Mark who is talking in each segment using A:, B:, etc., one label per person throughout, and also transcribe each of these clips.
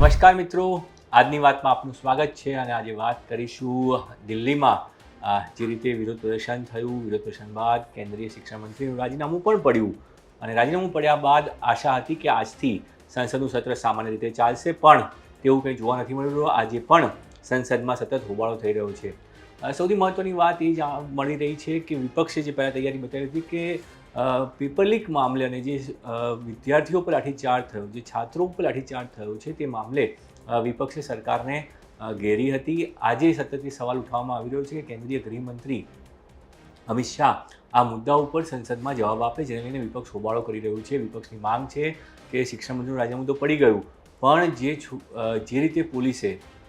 A: નમસ્કાર મિત્રો, આજની વાતમાં આપનું સ્વાગત છે અને આજે વાત કરીશું દિલ્હીમાં જે રીતે વિરોધ પ્રદર્શન થયું. વિરોધ પ્રદર્શન બાદ કેન્દ્રીય શિક્ષણ મંત્રીનું રાજીનામું પણ પડ્યું અને રાજીનામું પડ્યા બાદ આશા હતી કે આજથી સંસદનું સત્ર સામાન્ય રીતે ચાલશે, પણ તેવું કંઈ જોવા નથી મળી રહ્યું. આજે પણ સંસદમાં સતત હોબાળો થઈ રહ્યો છે. સૌથી મહત્ત્વની વાત એ મળી રહી છે કે વિપક્ષે જે પહેલાં તૈયારી બતાવી હતી કે પેપર લીક મામલે અને જે વિદ્યાર્થીઓ પર લાઠીચાર્જ થયો, જે છાત્રો ઉપર લાઠીચાર્જ થયો છે, તે મામલે વિપક્ષે સરકારને ઘેરી હતી. આજે સતત સવાલ ઉઠાવવામાં આવી રહ્યો છે કે કેન્દ્રીય ગૃહમંત્રી અમિત શાહ આ મુદ્દા ઉપર સંસદમાં જવાબ આપે, જેને લઈને વિપક્ષ હોબાળો કરી રહ્યું છે. વિપક્ષની માંગ છે કે શિક્ષણ મંત્રીનું રાજીનામું તો પડી ગયું, પણ જે રીતે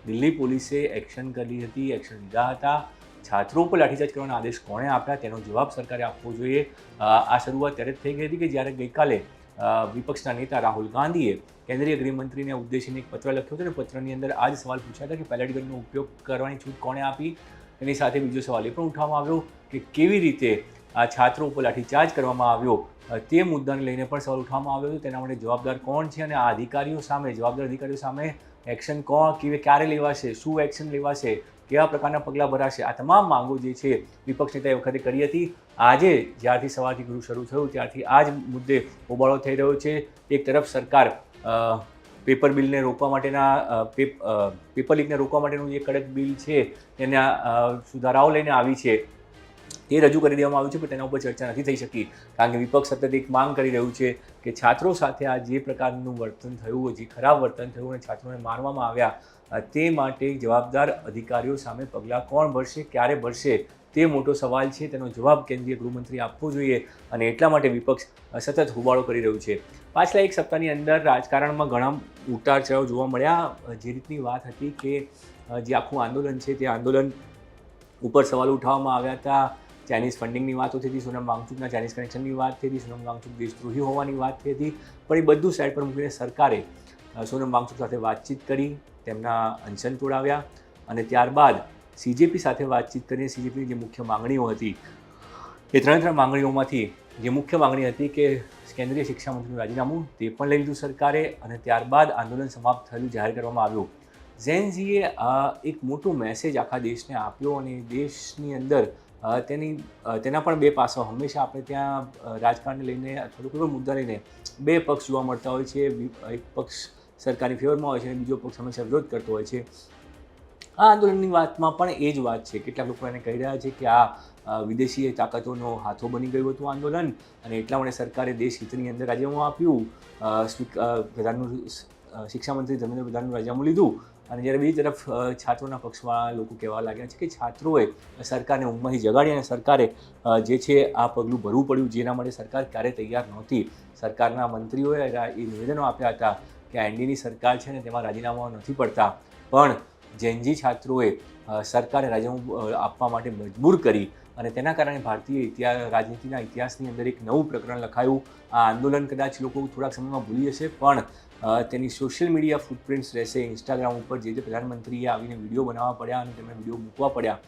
A: દિલ્હી પોલીસે એક્શન કરી હતી, એક્શન લીધા હતા, છાત્રો ઉપર લાઠીચાર્જ કરવાના આદેશ કોણે આપ્યા તેનો જવાબ સરકારે આપવો જોઈએ. આ શરૂઆત ત્યારે જ થઈ ગઈ હતી કે જ્યારે ગઈકાલે વિપક્ષના નેતા રાહુલ ગાંધીએ કેન્દ્રીય ગૃહમંત્રીને ઉદ્દેશીને એક પત્ર લખ્યો હતો અને પત્રની અંદર આ જ સવાલ પૂછ્યા હતા કે પેલેટ ગનનો ઉપયોગ કરવાની છૂટ કોણે આપી. એની સાથે બીજો સવાલ એ પણ ઉઠાવવામાં આવ્યો કે કેવી રીતે આ છાત્રો ઉપર લાઠીચાર્જ કરવામાં આવ્યો, તે મુદ્દાને લઈને પણ સવાલ ઉઠાવવામાં આવ્યો હતો. તેના માટે જવાબદાર કોણ છે અને આ જવાબદાર અધિકારીઓ સામે એક્શન ક્યારે લેવાશે, શું એક્શન લેવાશે, કેવા પ્રકારના પગલાં ભરાશે, આ તમામ માંગો જે છે વિપક્ષ નેતાએ વખતે કરી હતી. આજે જ્યારથી સવારથી ગૃહ શરૂ થયું ત્યારથી આ જ મુદ્દે હોબાળો થઈ રહ્યો છે. એક તરફ સરકાર પેપર લીકને રોકવા માટેનું જે કડક બિલ છે તેના સુધારાઓ લઈને આવી છે, તે રજૂ કરી દેવામાં આવ્યું છે, પણ તેના ઉપર ચર્ચા નથી થઈ શકી કારણ કે વિપક્ષ સતત એક માંગ કરી રહ્યું છે કે છાત્રો સાથે આ જે પ્રકારનું વર્તન થયું, જે ખરાબ વર્તન થયું અને છાત્રોને મારવામાં આવ્યા, તે માટે જવાબદાર અધિકારીઓ સામે પગલાં કોણ ભરશે, ક્યારે ભરશે, તે મોટો સવાલ છે. તેનો જવાબ કેન્દ્રીય ગૃહમંત્રી આપવો જોઈએ અને એટલા માટે વિપક્ષ સતત હોબાળો કરી રહ્યું છે. પાછલા એક સપ્તાહની અંદર રાજકારણમાં ઘણા ઉતાર ચઢાવ જોવા મળ્યા. જે રીતની વાત હતી કે જે આખું આંદોલન છે તે આંદોલન ઉપર સવાલો ઉઠાવવામાં આવ્યા હતા. ચાઇનીઝ ફંડિંગની વાતો થઈ હતી, સોનમ વાંગચુકના ચાઇનીઝ કનેક્શનની વાત થઈ હતી, સોનમ વાંગચુક દેશદ્રોહી હોવાની વાત થઈ હતી, પણ એ બધું સાઈડ પર મૂકીને સરકારે સોનમ વાંગચુક સાથે વાતચીત કરી, તેમના અનશન તોડાવ્યા અને ત્યારબાદ સીજેપી સાથે વાતચીત કરીને સીજેપીની જે મુખ્ય માંગણીઓ હતી, એ ત્રણ માંગણીઓમાંથી જે મુખ્ય માંગણી હતી કે કેન્દ્રીય શિક્ષા મંત્રીનું રાજીનામું, તે પણ લઈ લીધું સરકારે અને ત્યારબાદ આંદોલન સમાપ્ત થયેલું જાહેર કરવામાં આવ્યું. ઝેન ઝીએ એક મોટો મેસેજ આખા દેશને આપ્યો અને દેશની અંદર તેના પણ બે પાસાઓ, હંમેશા આપણે ત્યાં રાજકારણને લઈને અથવા કોઈ પણ મુદ્દા લઈને બે પક્ષ જોવા મળતા હોય છે. એક પક્ષ સરકારની ફેવરમાં હોય છે અને બીજો પક્ષ હંમેશા વિરોધ કરતો હોય છે. આ આંદોલનની વાતમાં પણ એ જ વાત છે. કેટલાક લોકો એને કહી રહ્યા છે કે આ વિદેશી તાકાતોનો હાથો બની ગયું હતું આંદોલન અને એટલા માટે સરકારે દેશ હિતની અંદર રાજીનામું આપ્યું, શિક્ષા મંત્રી ધર્મેન્દ્ર પ્રધાનનું રાજીનામું લીધું અને જ્યારે બીજી તરફ છાત્રોના પક્ષમાં લોકો કહેવા લાગ્યા છે કે છાત્રોએ સરકારને ઊંઘમાંથી જગાડી અને સરકારે જે છે આ પગલું ભરવું પડ્યું, જેના માટે સરકાર ક્યારેય તૈયાર નહોતી. સરકારના મંત્રીઓએ એ નિવેદનો આપ્યા હતા કે એનડીની સરકાર છે ને તેમાં રાજીનામા નથી પડતા, પણ જેનજી છાત્રોએ સરકારે રાજીનામું આપવા માટે મજબૂર કરી અને તેના કારણે ભારતીય રાજનીતિના ઇતિહાસની અંદર એક નવું પ્રકરણ લખાયું. આ આંદોલન કદાચ લોકો થોડાક સમયમાં ભૂલી જશે, પણ તેની સોશિયલ મીડિયા ફૂટપ્રિન્ટ્સ રહેશે. ઇન્સ્ટાગ્રામ ઉપર જે પ્રધાનમંત્રીએ આવીને વિડીયો બનાવવા પડ્યા અને તેમને વિડીયો મૂકવા પડ્યા,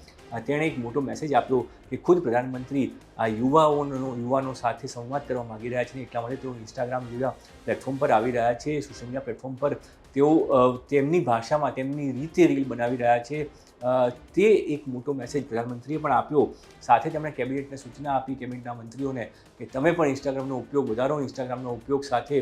A: તેણે એક મોટો મેસેજ આપ્યો કે ખુદ પ્રધાનમંત્રી આ યુવાનો સાથે સંવાદ કરવા માગી રહ્યા છે. એટલા માટે તેઓ ઇન્સ્ટાગ્રામ જેવા પ્લેટફોર્મ પર આવી રહ્યા છે, સોશિયલ મીડિયા પ્લેટફોર્મ પર તેઓ તેમની ભાષામાં તેમની રીતે રીલ બનાવી રહ્યા છે. તે એક મોટો મેસેજ પ્રધાનમંત્રીએ પણ આપ્યો. સાથે તેમણે કેબિનેટને સૂચના આપી, કેબિનેટના મંત્રીઓને, કે તમે પણ ઇન્સ્ટાગ્રામનો ઉપયોગ વધારો, ઇન્સ્ટાગ્રામનો ઉપયોગ સાથે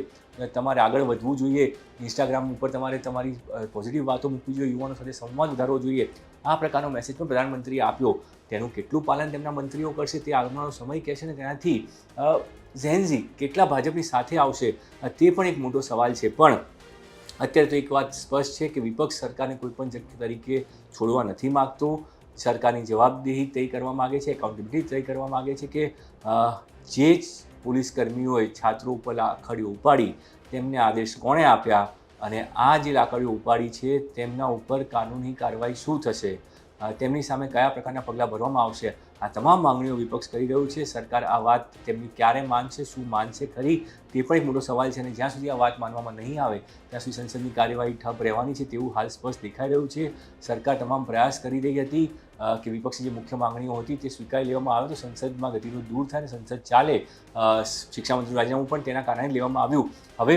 A: તમારે આગળ વધવું જોઈએ, ઇન્સ્ટાગ્રામ ઉપર તમારે તમારી પોઝિટિવ વાતો મૂકવી જોઈએ, યુવાનો સાથે સંવાદ વધારવો જોઈએ. આ પ્રકારનો મેસેજ પણ પ્રધાનમંત્રીએ આપ્યો. તેનું કેટલું પાલન તેમના મંત્રીઓ કરશે તે આવનારો સમય કહેશે ને તેનાથી ઝેન ઝી કેટલા ભાજપની સાથે આવશે તે પણ એક મોટો સવાલ છે. પણ અત્યારે તો એક વાત સ્પષ્ટ છે કે વિપક્ષ સરકારને કોઈપણ તરીકે છોડવા નથી માગતો. સરકારની જવાબદેહી તય કરવા માગે છે, એકાઉન્ટેબિલિટી તય કરવા માગે છે કે જે પોલીસ કર્મીઓએ છાત્રો ઉપર લાકડીઓ ઉપાડી તેમને આદેશ કોણે આપ્યા અને આ જે લાકડીઓ ઉપાડી છે તેમના ઉપર કાનૂની કાર્યવાહી શું થશે, તેમની સામે કયા પ્રકારના પગલાં ભરવામાં આવશે, આ તમામ માંગણીઓ વિપક્ષ કરી રહ્યું છે. સરકાર આ વાત તેમની ક્યારે માનશે, શું માનશે ખરી, તે પણ એક મોટો સવાલ છે. અને જ્યાં સુધી આ વાત માનવામાં નહીં આવે ત્યાં સુધી સંસદની કાર્યવાહી ઠપ રહેવાની છે તેવું હાલ સ્પષ્ટ દેખાઈ રહ્યું છે. સરકાર તમામ પ્રયાસ કરી રહી હતી કે વિપક્ષની જે મુખ્ય માંગણીઓ હતી તે સ્વીકારી લેવામાં આવે તો સંસદમાં ગતિરોધ દૂર થાય અને સંસદ ચાલે. શિક્ષામંત્રીનું રાજીનામું પણ તેના કારણે લેવામાં આવ્યું. હવે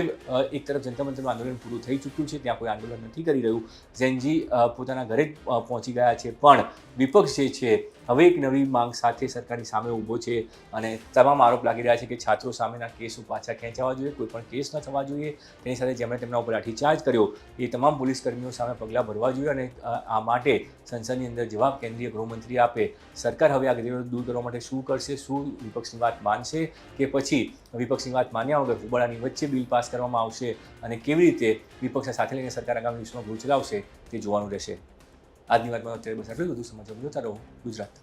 A: એક તરફ જનતા મંતરનું આંદોલન પૂરું થઈ ચૂક્યું છે, ત્યાં કોઈ આંદોલન નથી કરી રહ્યું. ઝેનજી પોતાના ઘરે જ પહોંચી ગયા છે, પણ વિપક્ષ જે છે હવે એક નવી માંગ સાથે સરકારની સામે ઊભો છે અને તમામ આરોપ લાગી રહ્યા છે કે છાત્રો સામેના કેસો પાછા ખેંચાવા જોઈએ, કોઈ પણ કેસ ન થવા જોઈએ. તેની સાથે જેમણે તેમના ઉપર લાઠીચાર્જ કર્યો એ તમામ પોલીસ કર્મીઓ સામે પગલાં ભરવા જોઈએ અને આ માટે સંસદની અંદર જવાબ કેન્દ્રીય ગૃહમંત્રી આપે. સરકાર હવે આ ગતિરોધ દૂર કરવા માટે શું કરશે? શું વિપક્ષની વાત માનશે કે પછી વિપક્ષની વાત માન્યા વગર હુબાળાની વચ્ચે બિલ પાસ કરવામાં આવશે અને કેવી રીતે વિપક્ષને સાથે લઈને સરકાર આગામી દિવસોમાં ગૃહ ચલાવશે તે જોવાનું રહેશે. આજની વાતમાં અત્યારે બસ આટલું. વધુ સમાચાર જોતા રહો ગુજરાત.